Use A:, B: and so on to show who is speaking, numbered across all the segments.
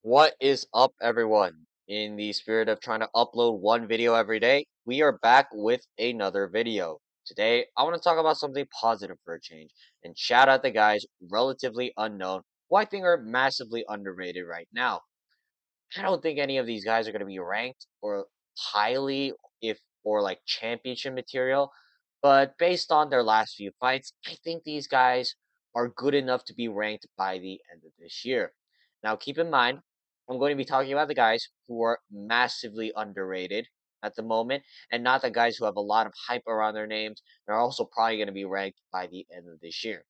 A: What is up, everyone? In the spirit of trying to upload one video every day, we are back with another video. Today, I want to talk about something positive for a change and shout out the guys relatively unknown who I think are massively underrated right now. I don't think any of these guys are going to be ranked or highly if or like championship material, but based on their last few fights, I think these guys are good enough to be ranked by the end of this year. Now, keep in mind, I'm going to be talking about the guys who are massively underrated at the moment and not the guys who have a lot of hype around their names and are also probably going to be ranked by the end of this year.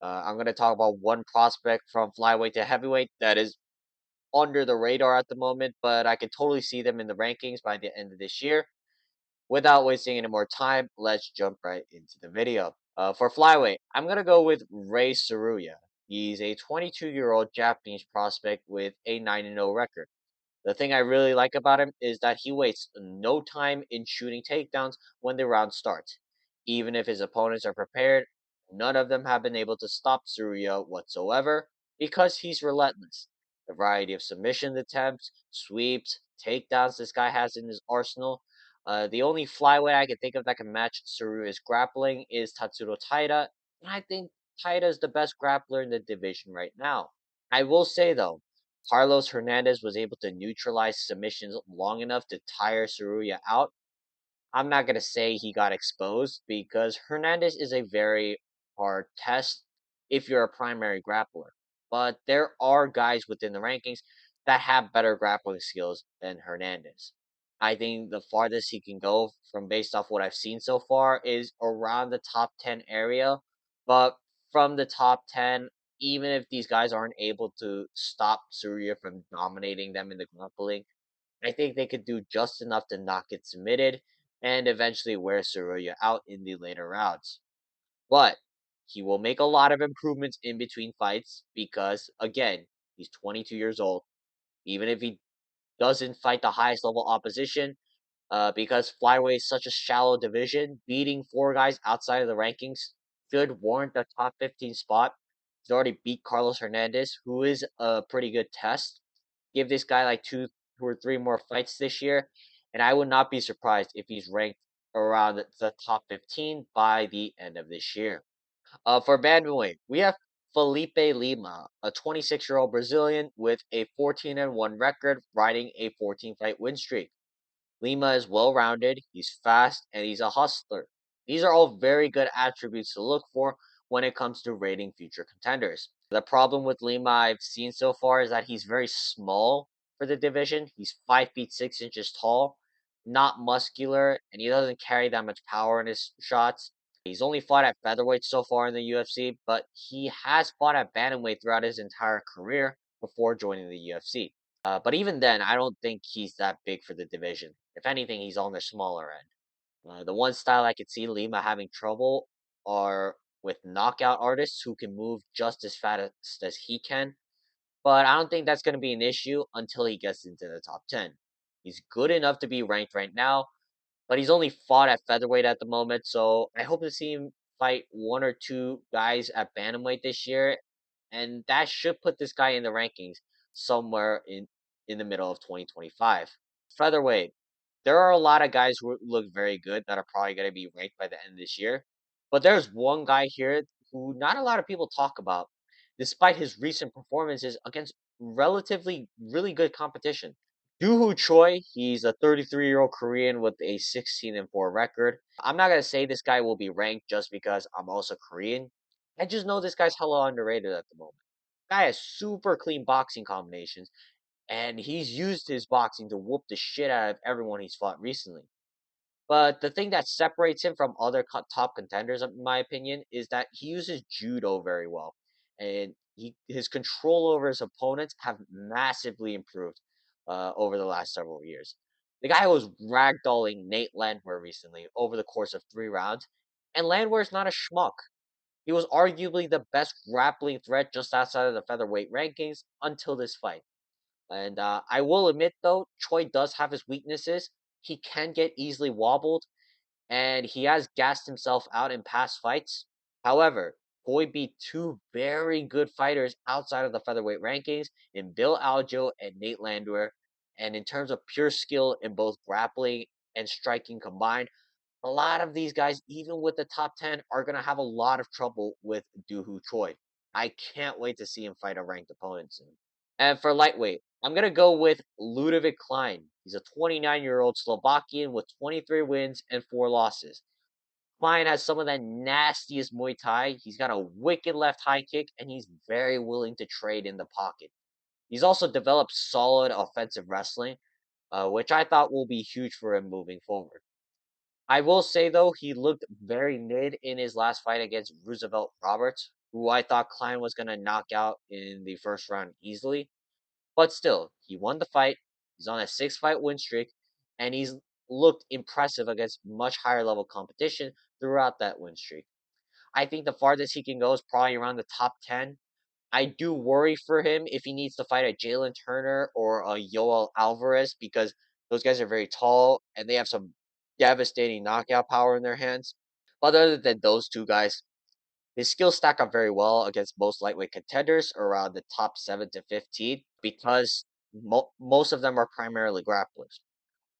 A: I'm going to talk about one prospect from flyweight to heavyweight that is under the radar at the moment, but I could totally see them in the rankings by the end of this year. Without wasting any more time, let's jump right into the video. For flyweight, I'm gonna go with Ray Saruya. He's a 22-year-old Japanese prospect with a 9-0 record. The thing I really like about him is that he wastes no time in shooting takedowns when the round starts. Even if his opponents are prepared, none of them have been able to stop Tsuruya whatsoever because he's relentless. The variety of submission attempts, sweeps, takedowns this guy has in his arsenal. The only flyweight I can think of that can match Tsuruya's grappling is Tatsuro Taira, and I think Taira is the best grappler in the division right now. I will say though, Carlos Hernandez was able to neutralize submissions long enough to tire Saruya out. I'm not going to say he got exposed because Hernandez is a very hard test if you're a primary grappler. But there are guys within the rankings that have better grappling skills than Hernandez. I think the farthest he can go from based off what I've seen so far is around the top 10 area. But from the top 10, even if these guys aren't able to stop Surya from dominating them in the grappling, I think they could do just enough to not get submitted and eventually wear Soroya out in the later rounds. But he will make a lot of improvements in between fights because, again, he's 22 years old. Even if he doesn't fight the highest level opposition, because flyweight is such a shallow division, beating four guys outside of the rankings should warrant the top 15 spot. He's already beat Carlos Hernandez, who is a pretty good test. Give this guy like two or three more fights this year, and I would not be surprised if he's ranked around the top 15 by the end of this year. For bantamweight, we have Felipe Lima, a 26-year-old Brazilian with a 14-1 record, riding a 14-fight win streak. Lima is well rounded, he's fast, and he's a hustler. These are all very good attributes to look for when it comes to rating future contenders. The problem with Lima I've seen so far is that he's very small for the division. He's 5 feet 6 inches tall, not muscular, and he doesn't carry that much power in his shots. He's only fought at featherweight so far in the UFC, but he has fought at bantamweight throughout his entire career before joining the UFC. But even then, I don't think he's that big for the division. If anything, he's on the smaller end. The one style I could see Lima having trouble are with knockout artists who can move just as fast as he can. But I don't think that's going to be an issue until he gets into the top 10. He's good enough to be ranked right now, but he's only fought at featherweight at the moment. So I hope to see him fight one or two guys at bantamweight this year, and that should put this guy in the rankings somewhere in the middle of 2025. Featherweight, there are a lot of guys who look very good that are probably going to be ranked by the end of this year, but there's one guy here who not a lot of people talk about, despite his recent performances against relatively really good competition. Dooho Troy, he's a 33-year-old Korean with a 16-4 record. I'm not gonna say this guy will be ranked just because I'm also Korean. I just know this guy's hella underrated at the moment. Guy has super clean boxing combinations, and he's used his boxing to whoop the shit out of everyone he's fought recently. But the thing that separates him from other top contenders, in my opinion, is that he uses judo very well, and his control over his opponents have massively improved over the last several years. The guy was ragdolling Nate Landwehr recently over the course of 3 rounds, and Landwehr's not a schmuck. He was arguably the best grappling threat just outside of the featherweight rankings until this fight. And I will admit, though, Choi does have his weaknesses. He can get easily wobbled, and he has gassed himself out in past fights. However, Troy beat two very good fighters outside of the featherweight rankings in Bill Algeo and Nate Landwehr. And in terms of pure skill in both grappling and striking combined, a lot of these guys, even with the top 10, are going to have a lot of trouble with Dooho Troy. I can't wait to see him fight a ranked opponent soon. And for lightweight, I'm going to go with Ludovic Klein. He's a 29-year-old Slovakian with 23 wins and 4 losses. Klein has some of that nastiest Muay Thai. He's got a wicked left high kick, and he's very willing to trade in the pocket. He's also developed solid offensive wrestling, which I thought will be huge for him moving forward. I will say though, he looked very mid in his last fight against Roosevelt Roberts, who I thought Klein was gonna knock out in the first round easily. But still, he won the fight. He's on a 6 fight win streak, and he's looked impressive against much higher level competition throughout that win streak. I think the farthest he can go is probably around the top 10. I do worry for him if he needs to fight a Jalen Turner or a Yoel Alvarez because those guys are very tall and they have some devastating knockout power in their hands. But other than those two guys, his skills stack up very well against most lightweight contenders around the top 7 to 15 because most of them are primarily grapplers.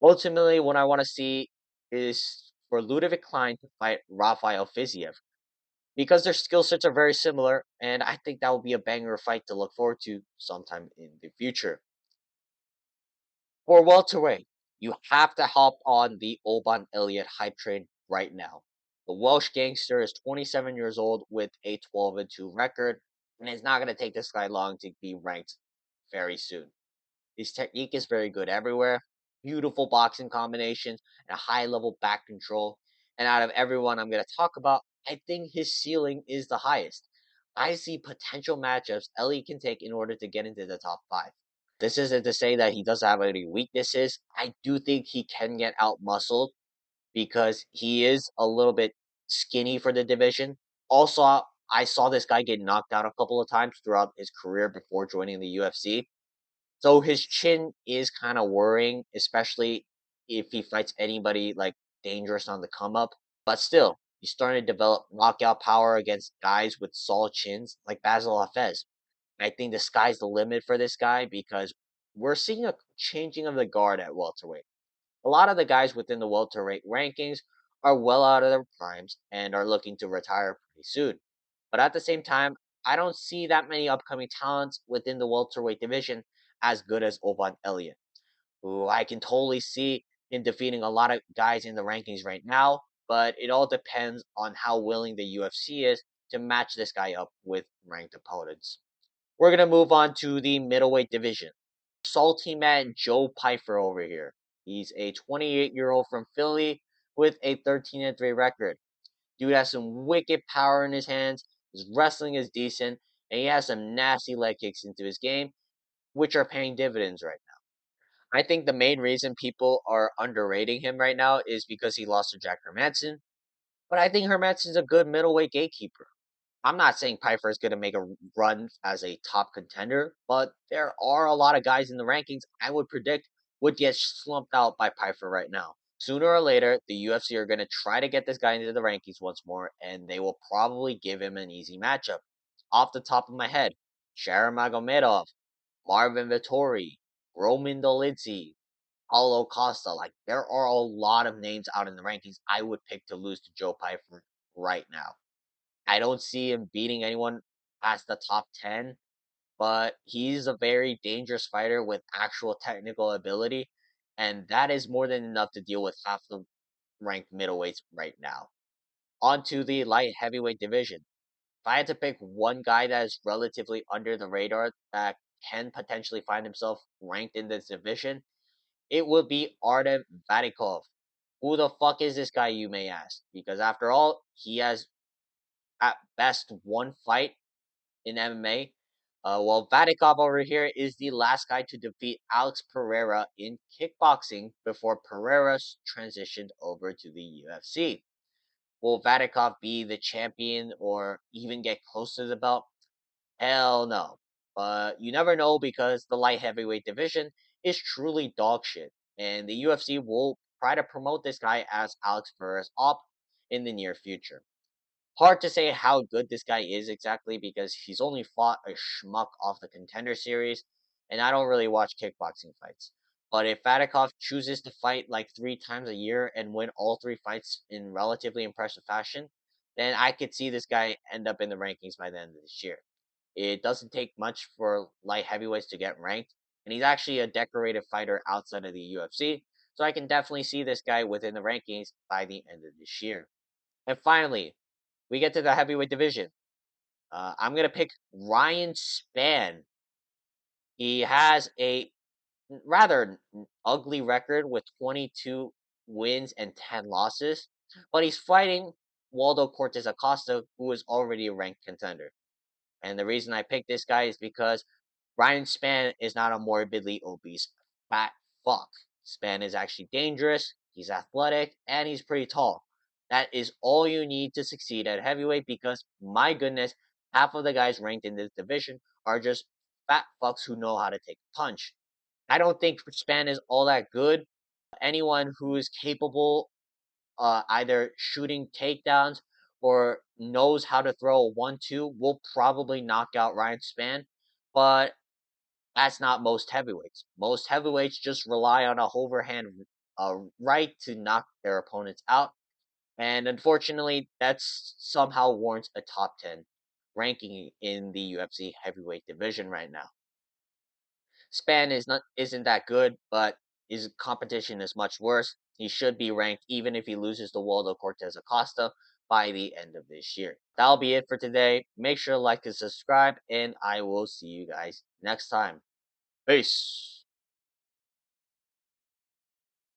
A: Ultimately, what I want to see is for Ludovic Klein to fight Rafael Fiziev because their skill sets are very similar, and I think that will be a banger fight to look forward to sometime in the future. For welterweight, you have to hop on the Owain Elliot hype train right now. The Welsh gangster is 27 years old with a 12-2 record, and it's not going to take this guy long to be ranked very soon. His technique is very good everywhere, beautiful boxing combinations, and a high level back control. And out of everyone I'm going to talk about, I think his ceiling is the highest. I see potential matchups Ellie can take in order to get into the top 5. This isn't to say that he doesn't have any weaknesses. I do think he can get out muscled because he is a little bit skinny for the division. Also, I saw this guy get knocked out a couple of times throughout his career before joining the UFC. So his chin is kind of worrying, especially if he fights anybody like dangerous on the come up. But still, he's starting to develop knockout power against guys with solid chins like Basil Hafez. I think the sky's the limit for this guy because we're seeing a changing of the guard at welterweight. A lot of the guys within the welterweight rankings are well out of their primes and are looking to retire pretty soon. But at the same time, I don't see that many upcoming talents within the welterweight division as good as Owain Elliot, who I can totally see him defeating a lot of guys in the rankings right now, but it all depends on how willing the UFC is to match this guy up with ranked opponents. We're going to move on to the middleweight division. Salty man Joe Pyfer over here. He's a 28-year-old from Philly with a 13-3 record. Dude has some wicked power in his hands. His wrestling is decent, and he has some nasty leg kicks into his game, which are paying dividends right now. I think the main reason people are underrating him right now is because he lost to Jack Hermanson, but I think Hermanson's a good middleweight gatekeeper. I'm not saying Piper is going to make a run as a top contender, but there are a lot of guys in the rankings I would predict would get slumped out by Piper right now. Sooner or later, the UFC are going to try to get this guy into the rankings once more, and they will probably give him an easy matchup. Off the top of my head, Sharon Magomedov, Marvin Vittori, Roman Dolidze, Paulo Costa. Like, there are a lot of names out in the rankings I would pick to lose to Joe Piper right now. I don't see him beating anyone past the top 10, but he's a very dangerous fighter with actual technical ability, and that is more than enough to deal with half the ranked middleweights right now. On to the light heavyweight division. If I had to pick one guy that is relatively under the radar that can potentially find himself ranked in this division, it would be Ardam Vov. Who the fuck is this guy, you may ask? Because after all, he has at best one fight in MMA. While Vatikov over here is the last guy to defeat Alex Pereira in kickboxing before Pereira transitioned over to the UFC. Will Vatikov be the champion or even get close to the belt? Hell no. But you never know because the light heavyweight division is truly dog shit. And the UFC will try to promote this guy as Alex Pereira's op in the near future. Hard to say how good this guy is exactly because he's only fought a schmuck off the Contender Series, and I don't really watch kickboxing fights. But if Fedakov chooses to fight like 3 times a year and win all 3 fights in relatively impressive fashion, then I could see this guy end up in the rankings by the end of this year. It doesn't take much for light heavyweights to get ranked, and he's actually a decorated fighter outside of the UFC, so I can definitely see this guy within the rankings by the end of this year. And finally, we get to the heavyweight division. I'm gonna pick Ryan Spann. He has a rather ugly record with 22 wins and 10 losses, but he's fighting Waldo Cortez Acosta, who is already a ranked contender. And the reason I picked this guy is because Ryan Spann is not a morbidly obese fat fuck. Spann is actually dangerous, he's athletic, and he's pretty tall. That is all you need to succeed at heavyweight because, my goodness, half of the guys ranked in this division are just fat fucks who know how to take a punch. I don't think Spann is all that good. Anyone who is capable either shooting takedowns or knows how to throw a 1-2 will probably knock out Ryan Spann, but that's not most heavyweights. Most heavyweights just rely on a overhand right to knock their opponents out, and unfortunately, that's somehow warrants a top 10 ranking in the UFC heavyweight division right now. Span isn't that good, but his competition is much worse. He should be ranked even if he loses to Waldo Cortez Acosta by the end of this year. That'll be it for today. Make sure to like and subscribe, and I will see you guys next time. Peace.